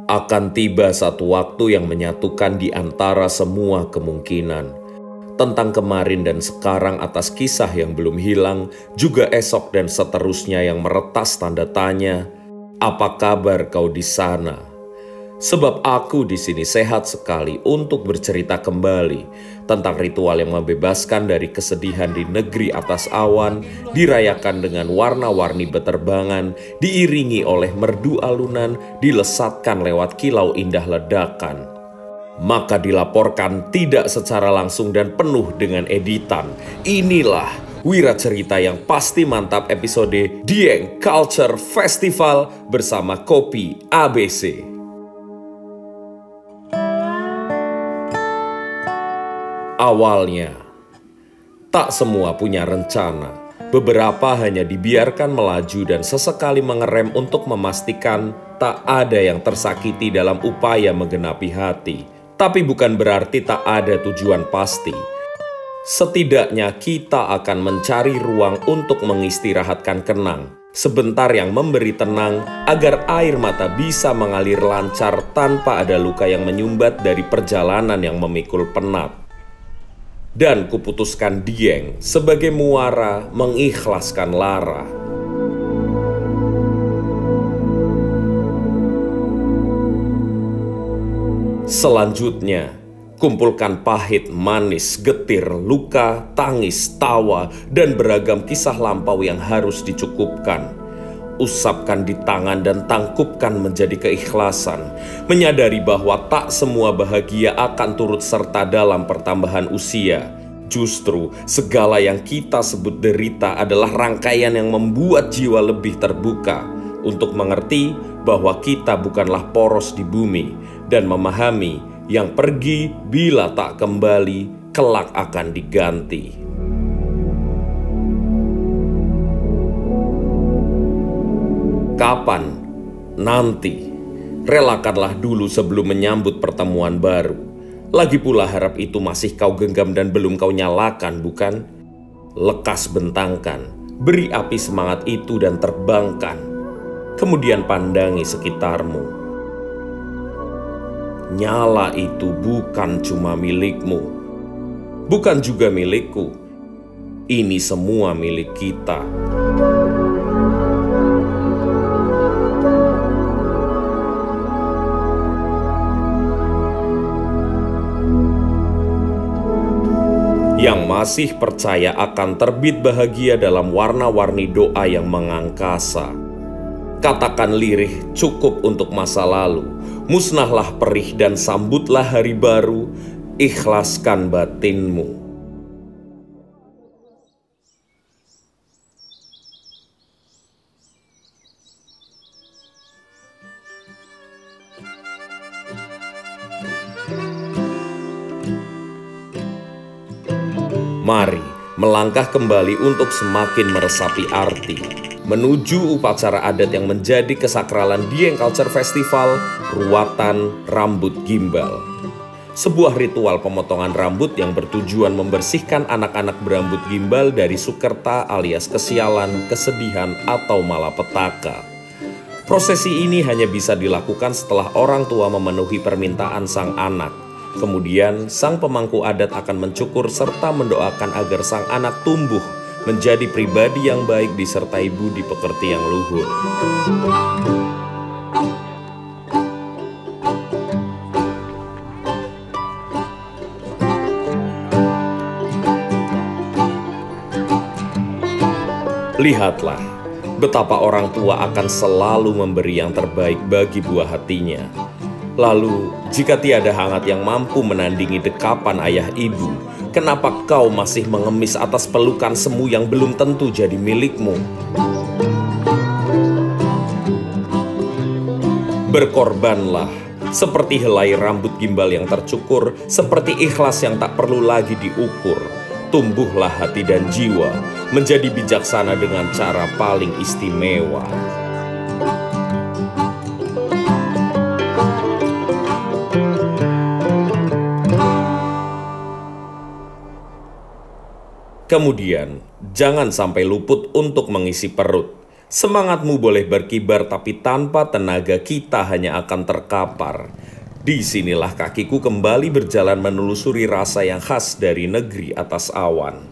Akan tiba satu waktu yang menyatukan di antara semua kemungkinan. Tentang kemarin dan sekarang atas kisah yang belum hilang, juga esok dan seterusnya yang meretas tanda tanya. Apa kabar kau di sana? Sebab aku di sini sehat sekali untuk bercerita kembali tentang ritual yang membebaskan dari kesedihan di negeri atas awan, dirayakan dengan warna-warni beterbangan, diiringi oleh merdu alunan, dilesatkan lewat kilau indah ledakan. Maka dilaporkan tidak secara langsung dan penuh dengan editan. Inilah Wira Cerita yang pasti mantap episode Dieng Culture Festival bersama Kopi ABC. Awalnya, tak semua punya rencana. Beberapa hanya dibiarkan melaju dan sesekali mengerem untuk memastikan tak ada yang tersakiti dalam upaya menggenapi hati. Tapi bukan berarti tak ada tujuan pasti. Setidaknya kita akan mencari ruang untuk mengistirahatkan kenang. Sebentar yang memberi tenang agar air mata bisa mengalir lancar tanpa ada luka yang menyumbat dari perjalanan yang memikul penat. Dan kuputuskan Dieng sebagai muara mengikhlaskan lara. Selanjutnya, kumpulkan pahit, manis, getir, luka, tangis, tawa, dan beragam kisah lampau yang harus dicukupkan. Usapkan di tangan dan tangkupkan menjadi keikhlasan. Menyadari bahwa tak semua bahagia akan turut serta dalam pertambahan usia. Justru segala yang kita sebut derita adalah rangkaian yang membuat jiwa lebih terbuka untuk mengerti bahwa kita bukanlah poros di bumi dan memahami yang pergi bila tak kembali kelak akan diganti. Kapan? Nanti. Relakanlah dulu sebelum menyambut pertemuan baru. Lagi pula harap itu masih kau genggam dan belum kau nyalakan, bukan? Lekas bentangkan, beri api semangat itu dan terbangkan. Kemudian pandangi sekitarmu. Nyala itu bukan cuma milikmu, bukan juga milikku. Ini semua milik kita. Yang masih percaya akan terbit bahagia dalam warna-warni doa yang mengangkasa. Katakan lirih cukup untuk masa lalu, musnahlah perih dan sambutlah hari baru, ikhlaskan batinmu. Mari melangkah kembali untuk semakin meresapi arti, menuju upacara adat yang menjadi kesakralan Dieng Culture Festival, ruatan rambut gimbal. Sebuah ritual pemotongan rambut yang bertujuan membersihkan anak-anak berambut gimbal dari sukerta alias kesialan, kesedihan, atau malapetaka. Prosesi ini hanya bisa dilakukan setelah orang tua memenuhi permintaan sang anak. Kemudian sang pemangku adat akan mencukur serta mendoakan agar sang anak tumbuh menjadi pribadi yang baik disertai budi pekerti yang luhur. Lihatlah betapa orang tua akan selalu memberi yang terbaik bagi buah hatinya. Lalu, jika tiada hangat yang mampu menandingi dekapan ayah ibu, kenapa kau masih mengemis atas pelukan semu yang belum tentu jadi milikmu? Berkorbanlah, seperti helai rambut gimbal yang tercukur, seperti ikhlas yang tak perlu lagi diukur. Tumbuhlah hati dan jiwa, menjadi bijaksana dengan cara paling istimewa. Kemudian, jangan sampai luput untuk mengisi perut. Semangatmu boleh berkibar, tapi tanpa tenaga kita hanya akan terkapar. Disinilah kakiku kembali berjalan menelusuri rasa yang khas dari negeri atas awan.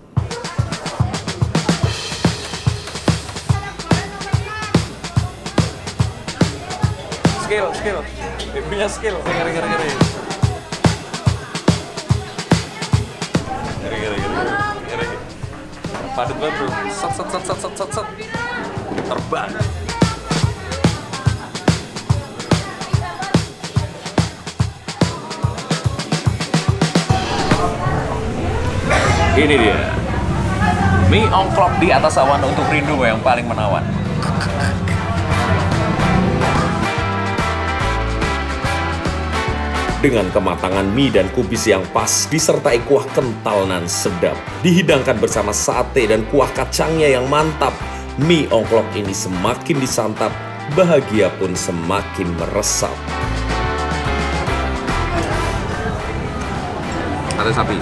Skill. Punya skill. Ngeri. Padat banget bro. Set. Terbang. Ini dia mie ongklok di atas awan untuk rindu yang paling menawan. Dengan kematangan mie dan kubis yang pas, disertai kuah kental nan sedap, dihidangkan bersama sate dan kuah kacangnya yang mantap, mie ongklok ini semakin disantap, bahagia pun semakin meresap. Sate sapi.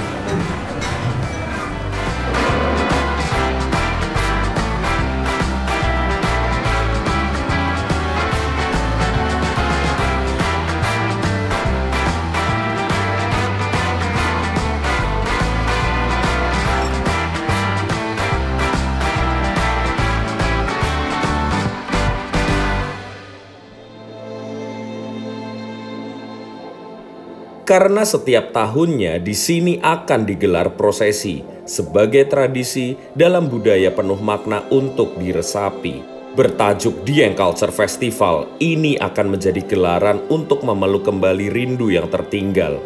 Karena setiap tahunnya di sini akan digelar prosesi sebagai tradisi dalam budaya penuh makna untuk diresapi. Bertajuk Dieng Culture Festival, ini akan menjadi gelaran untuk memeluk kembali rindu yang tertinggal.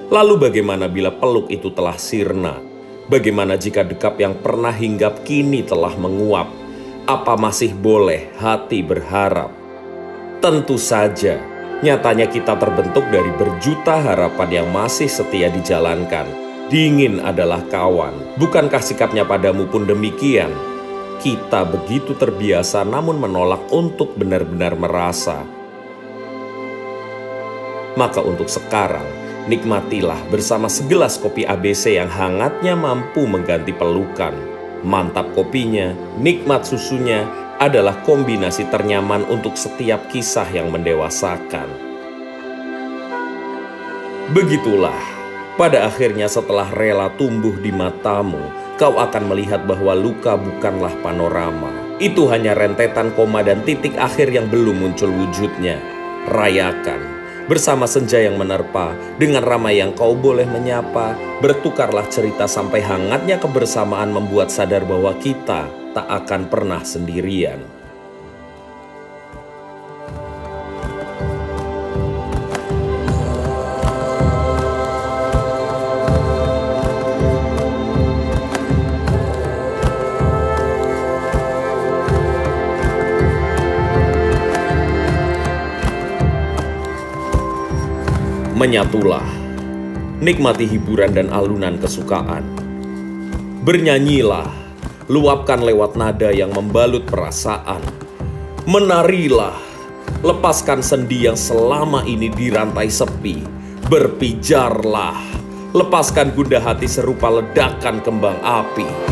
Lalu bagaimana bila peluk itu telah sirna? Bagaimana jika dekap yang pernah hinggap kini telah menguap? Apa masih boleh hati berharap? Tentu saja. Nyatanya kita terbentuk dari berjuta harapan yang masih setia dijalankan. Dingin adalah kawan. Bukankah sikapnya padamu pun demikian? Kita begitu terbiasa namun menolak untuk benar-benar merasa. Maka untuk sekarang, nikmatilah bersama segelas kopi ABC yang hangatnya mampu mengganti pelukan. Mantap kopinya, nikmat susunya, adalah kombinasi ternyaman untuk setiap kisah yang mendewasakan. Begitulah, pada akhirnya setelah rela tumbuh di matamu, kau akan melihat bahwa luka bukanlah panorama. Itu hanya rentetan koma dan titik akhir yang belum muncul wujudnya. Rayakan. Bersama senja yang menerpa, dengan ramai yang kau boleh menyapa, bertukarlah cerita sampai hangatnya kebersamaan membuat sadar bahwa kita tak akan pernah sendirian. Menyatulah, nikmati hiburan dan alunan kesukaan. Bernyanyilah, luapkan lewat nada yang membalut perasaan. Menarilah, lepaskan sendi yang selama ini dirantai sepi. Berpijarlah, lepaskan gundah hati serupa ledakan kembang api.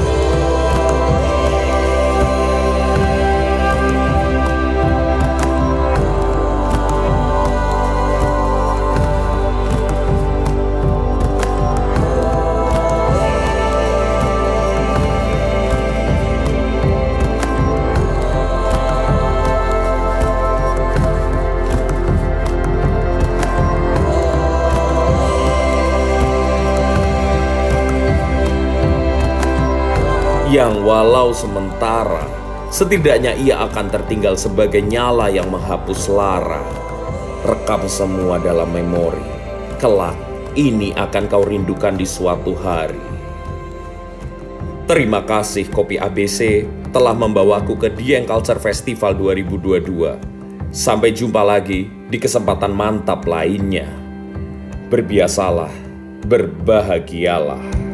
Yang walau sementara, setidaknya ia akan tertinggal sebagai nyala yang menghapus lara. Rekam semua dalam memori. Kelak, ini akan kau rindukan di suatu hari. Terima kasih Kopi ABC telah membawaku ke Dieng Culture Festival 2022. Sampai jumpa lagi di kesempatan mantap lainnya. Berbiasalah, berbahagialah.